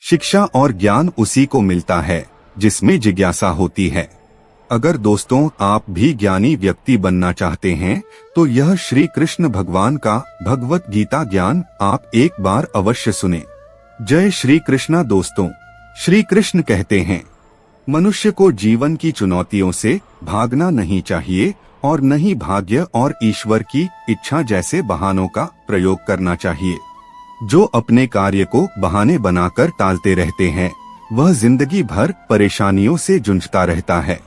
शिक्षा और ज्ञान उसी को मिलता है जिसमें जिज्ञासा होती है। अगर दोस्तों आप भी ज्ञानी व्यक्ति बनना चाहते हैं तो यह श्री कृष्ण भगवान का भगवत गीता ज्ञान आप एक बार अवश्य सुने। जय श्री कृष्णा। दोस्तों, श्री कृष्ण कहते हैं, मनुष्य को जीवन की चुनौतियों से भागना नहीं चाहिए और न ही भाग्य और ईश्वर की इच्छा जैसे बहानों का प्रयोग करना चाहिए। जो अपने कार्य को बहाने बनाकर टालते रहते हैं वह जिंदगी भर परेशानियों से जूझता रहता है।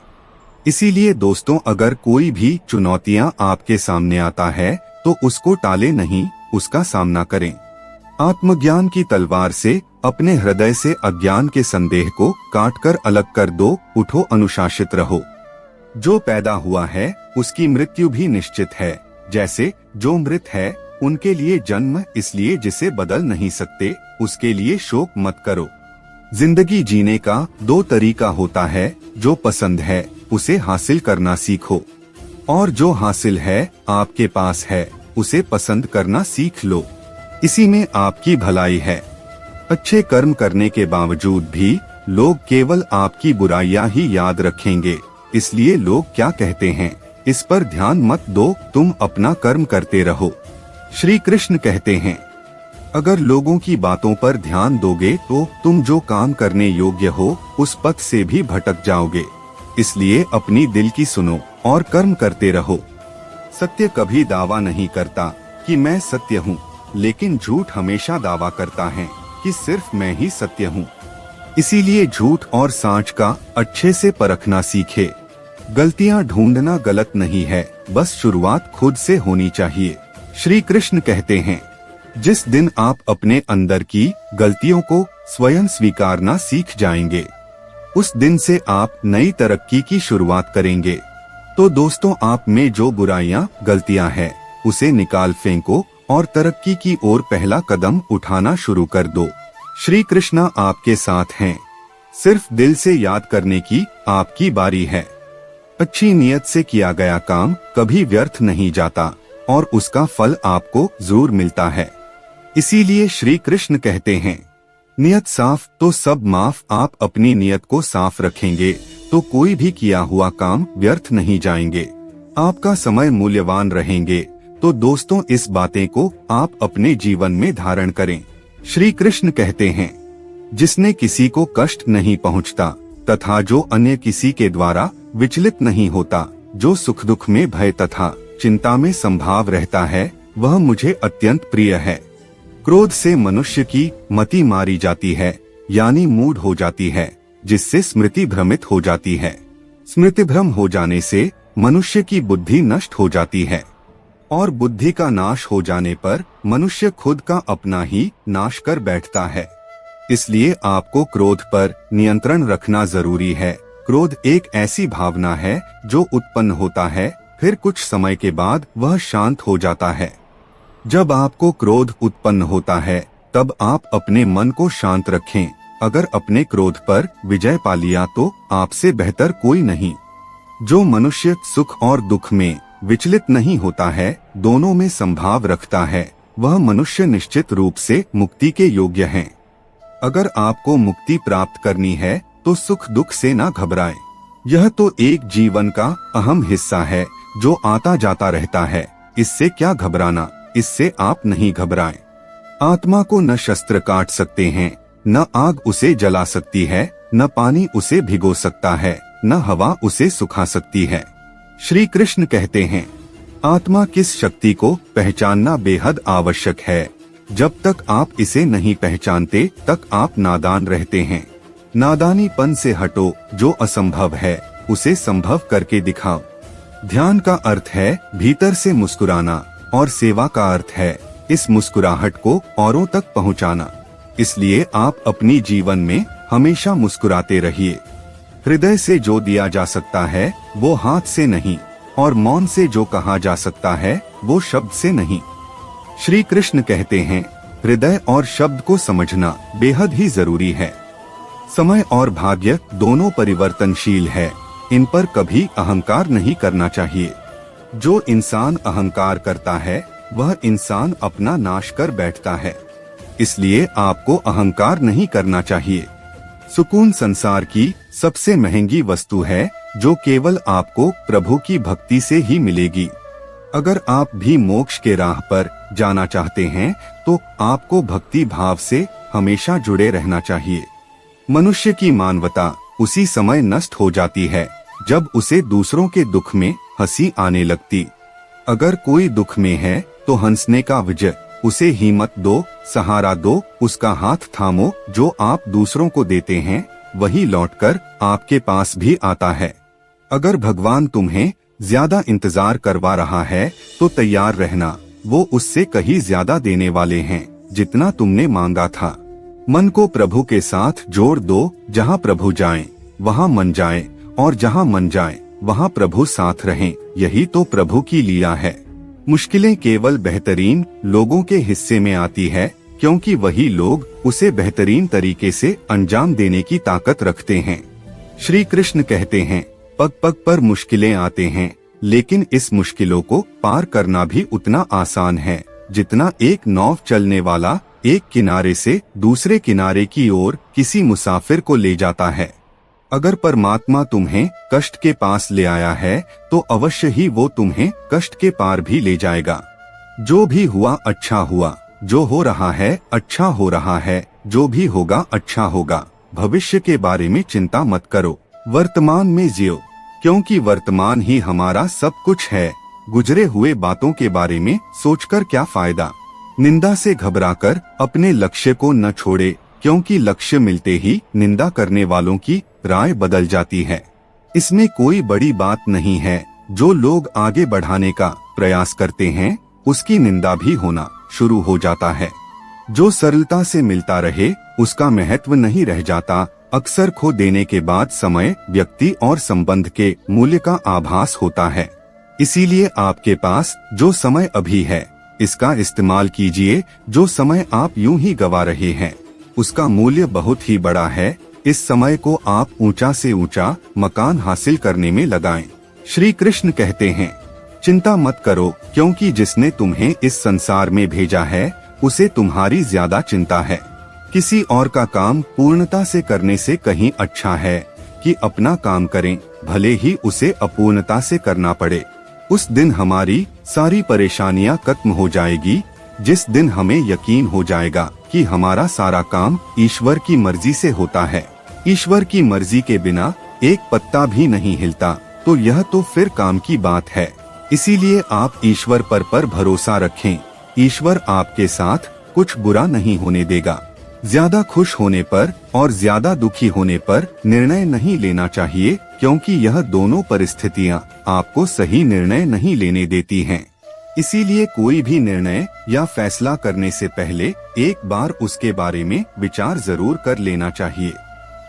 इसीलिए दोस्तों, अगर कोई भी चुनौतियां आपके सामने आता है तो उसको टाले नहीं, उसका सामना करें। आत्मज्ञान की तलवार से अपने हृदय से अज्ञान के संदेह को काटकर अलग कर दो। उठो, अनुशासित रहो। जो पैदा हुआ है उसकी मृत्यु भी निश्चित है। जैसे जो मृत है उनके लिए जन्म इसलिए जिसे बदल नहीं सकते, उसके लिए शोक मत करो। जिंदगी जीने का दो तरीका होता है, जो पसंद है उसे हासिल करना सीखो और जो हासिल है आपके पास है उसे पसंद करना सीख लो। इसी में आपकी भलाई है। अच्छे कर्म करने के बावजूद भी लोग केवल आपकी बुराइयां ही याद रखेंगे, इसलिए लोग क्या कहते हैं इस पर ध्यान मत दो, तुम अपना कर्म करते रहो। श्री कृष्ण कहते हैं, अगर लोगों की बातों पर ध्यान दोगे तो तुम जो काम करने योग्य हो उस पथ से भी भटक जाओगे। इसलिए अपनी दिल की सुनो और कर्म करते रहो। सत्य कभी दावा नहीं करता कि मैं सत्य हूँ, लेकिन झूठ हमेशा दावा करता है कि सिर्फ मैं ही सत्य हूँ। इसीलिए झूठ और सांच का अच्छे से परखना सीखे। गलतियाँ ढूंढना गलत नहीं है, बस शुरुआत खुद से होनी चाहिए। श्री कृष्ण कहते हैं, जिस दिन आप अपने अंदर की गलतियों को स्वयं स्वीकारना सीख जाएंगे, उस दिन से आप नई तरक्की की शुरुआत करेंगे। तो दोस्तों, आप में जो बुराइयां गलतियां हैं उसे निकाल फेंको और तरक्की की ओर पहला कदम उठाना शुरू कर दो। श्री कृष्णा आपके साथ हैं। सिर्फ दिल से याद करने की आपकी बारी है। अच्छी नियत से किया गया काम कभी व्यर्थ नहीं जाता और उसका फल आपको जरूर मिलता है। इसीलिए श्री कृष्ण कहते हैं, नियत साफ तो सब माफ। आप अपनी नियत को साफ रखेंगे तो कोई भी किया हुआ काम व्यर्थ नहीं जाएंगे। आपका समय मूल्यवान रहेंगे। तो दोस्तों, इस बातें को आप अपने जीवन में धारण करें। श्री कृष्ण कहते हैं, जिसने किसी को कष्ट नहीं पहुंचता तथा जो अन्य किसी के द्वारा विचलित नहीं होता, जो सुख दुख में भय तथा चिंता में संभाव रहता है, वह मुझे अत्यंत प्रिय है। क्रोध से मनुष्य की मति मारी जाती है, यानी मूड हो जाती है, जिससे स्मृति भ्रमित हो जाती है। स्मृति भ्रम हो जाने से मनुष्य की बुद्धि नष्ट हो जाती है और बुद्धि का नाश हो जाने पर मनुष्य खुद का अपना ही नाश कर बैठता है। इसलिए आपको क्रोध पर नियंत्रण रखना जरूरी है। क्रोध एक ऐसी भावना है जो उत्पन्न होता है, फिर कुछ समय के बाद वह शांत हो जाता है। जब आपको क्रोध उत्पन्न होता है तब आप अपने मन को शांत रखें। अगर अपने क्रोध पर विजय पा लिया तो आपसे बेहतर कोई नहीं। जो मनुष्य सुख और दुख में विचलित नहीं होता है, दोनों में संभाव रखता है, वह मनुष्य निश्चित रूप से मुक्ति के योग्य है। अगर आपको मुक्ति प्राप्त करनी है तो सुख दुख से ना घबराएं। यह तो एक जीवन का अहम हिस्सा है जो आता जाता रहता है। इससे क्या घबराना, इससे आप नहीं घबराएं। आत्मा को न शस्त्र काट सकते हैं, न आग उसे जला सकती है, न पानी उसे भिगो सकता है, न हवा उसे सुखा सकती है। श्री कृष्ण कहते हैं, आत्मा किस शक्ति को पहचानना बेहद आवश्यक है। जब तक आप इसे नहीं पहचानते तक आप नादान रहते हैं। नादानीपन से हटो, जो असंभव है उसे संभव करके दिखाओ। ध्यान का अर्थ है भीतर से मुस्कुराना और सेवा का अर्थ है इस मुस्कुराहट को औरों तक पहुंचाना। इसलिए आप अपनी जीवन में हमेशा मुस्कुराते रहिए। हृदय से जो दिया जा सकता है वो हाथ से नहीं, और मौन से जो कहा जा सकता है वो शब्द से नहीं। श्री कृष्ण कहते हैं, हृदय और शब्द को समझना बेहद ही जरूरी है। समय और भाग्य दोनों परिवर्तनशील है, इन पर कभी अहंकार नहीं करना चाहिए। जो इंसान अहंकार करता है वह इंसान अपना नाश कर बैठता है। इसलिए आपको अहंकार नहीं करना चाहिए। सुकून संसार की सबसे महंगी वस्तु है जो केवल आपको प्रभु की भक्ति से ही मिलेगी। अगर आप भी मोक्ष के राह पर जाना चाहते हैं तो आपको भक्ति भाव से हमेशा जुड़े रहना चाहिए। मनुष्य की मानवता उसी समय नष्ट हो जाती है जब उसे दूसरों के दुख में हंसी आने लगती। अगर कोई दुख में है तो हंसने का विजय, उसे हिम्मत दो, सहारा दो, उसका हाथ थामो। जो आप दूसरों को देते हैं वही लौटकर आपके पास भी आता है। अगर भगवान तुम्हें ज्यादा इंतजार करवा रहा है तो तैयार रहना, वो उससे कहीं ज्यादा देने वाले हैं जितना तुमने मांगा था। मन को प्रभु के साथ जोड़ दो, जहाँ प्रभु जाएं, वहाँ मन जाए, और जहाँ मन जाए वहाँ प्रभु साथ रहें। यही तो प्रभु की लीला है। मुश्किलें केवल बेहतरीन लोगों के हिस्से में आती है, क्योंकि वही लोग उसे बेहतरीन तरीके से अंजाम देने की ताकत रखते हैं। श्री कृष्ण कहते हैं, पग पग पर मुश्किलें आते हैं, लेकिन इस मुश्किलों को पार करना भी उतना आसान है जितना एक नाव चलने वाला एक किनारे से दूसरे किनारे की ओर किसी मुसाफिर को ले जाता है। अगर परमात्मा तुम्हें कष्ट के पास ले आया है तो अवश्य ही वो तुम्हें कष्ट के पार भी ले जाएगा। जो भी हुआ अच्छा हुआ, जो हो रहा है अच्छा हो रहा है, जो भी होगा अच्छा होगा। भविष्य के बारे में चिंता मत करो, वर्तमान में जियो, क्योंकि वर्तमान ही हमारा सब कुछ है। गुजरे हुए बातों के बारे में सोचकर क्या फायदा। निंदा से घबराकर अपने लक्ष्य को न छोड़े, क्योंकि लक्ष्य मिलते ही निंदा करने वालों की राय बदल जाती है। इसमें कोई बड़ी बात नहीं है। जो लोग आगे बढ़ाने का प्रयास करते हैं उसकी निंदा भी होना शुरू हो जाता है। जो सरलता से मिलता रहे उसका महत्व नहीं रह जाता। अक्सर खो देने के बाद समय, व्यक्ति और संबंध के मूल्य का आभास होता है। इसीलिए आपके पास जो समय अभी है इसका इस्तेमाल कीजिए। जो समय आप यूं ही गवा रहे हैं उसका मूल्य बहुत ही बड़ा है। इस समय को आप ऊंचा से ऊंचा मकान हासिल करने में लगाएं। श्री कृष्ण कहते हैं, चिंता मत करो, क्योंकि जिसने तुम्हें इस संसार में भेजा है उसे तुम्हारी ज्यादा चिंता है। किसी और का काम पूर्णता से करने से कहीं अच्छा है कि अपना काम करें, भले ही उसे अपूर्णता से करना पड़े। उस दिन हमारी सारी परेशानियां खत्म हो जाएगी, जिस दिन हमें यकीन हो जाएगा कि हमारा सारा काम ईश्वर की मर्जी से होता है। ईश्वर की मर्जी के बिना एक पत्ता भी नहीं हिलता, तो यह तो फिर काम की बात है। इसीलिए आप ईश्वर पर भरोसा रखें। ईश्वर आपके साथ कुछ बुरा नहीं होने देगा। ज्यादा खुश होने पर और ज्यादा दुखी होने पर निर्णय नहीं लेना चाहिए, क्योंकि यह दोनों परिस्थितियां आपको सही निर्णय नहीं लेने देती हैं। इसीलिए कोई भी निर्णय या फैसला करने से पहले एक बार उसके बारे में विचार जरूर कर लेना चाहिए।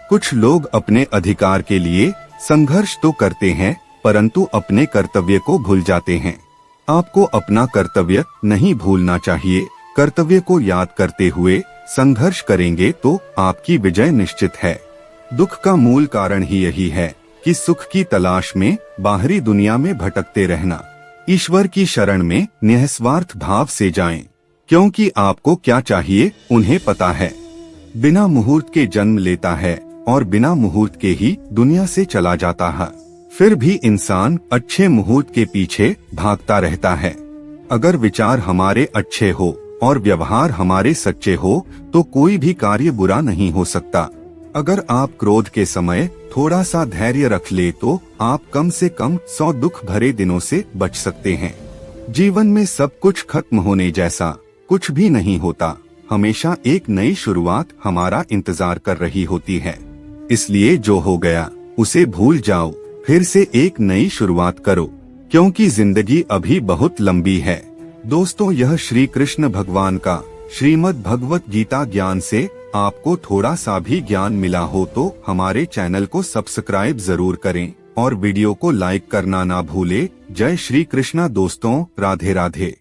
कुछ लोग अपने अधिकार के लिए संघर्ष तो करते हैं, परंतु अपने कर्तव्य को भूल जाते हैं। आपको अपना कर्तव्य नहीं भूलना चाहिए। कर्तव्य को याद करते हुए संघर्ष करेंगे तो आपकी विजय निश्चित है। दुख का मूल कारण ही यही है कि सुख की तलाश में बाहरी दुनिया में भटकते रहना। ईश्वर की शरण में निस्वार्थ भाव से जाएं, क्योंकि आपको क्या चाहिए उन्हें पता है। बिना मुहूर्त के जन्म लेता है और बिना मुहूर्त के ही दुनिया से चला जाता है। फिर भी इंसान अच्छे मुहूर्त के पीछे भागता रहता है। अगर विचार हमारे अच्छे हो और व्यवहार हमारे सच्चे हो तो कोई भी कार्य बुरा नहीं हो सकता। अगर आप क्रोध के समय थोड़ा सा धैर्य रख ले तो आप कम से कम 100 दुख भरे दिनों से बच सकते हैं। जीवन में सब कुछ खत्म होने जैसा कुछ भी नहीं होता। हमेशा एक नई शुरुआत हमारा इंतजार कर रही होती है। इसलिए जो हो गया उसे भूल जाओ, फिर से एक नई शुरुआत करो, क्योंकि जिंदगी अभी बहुत लंबी है। दोस्तों, यह श्री कृष्ण भगवान का श्रीमद् भगवत गीता ज्ञान से आपको थोड़ा सा भी ज्ञान मिला हो तो हमारे चैनल को सब्सक्राइब जरूर करें और वीडियो को लाइक करना ना भूले। जय श्री कृष्णा दोस्तों, राधे राधे।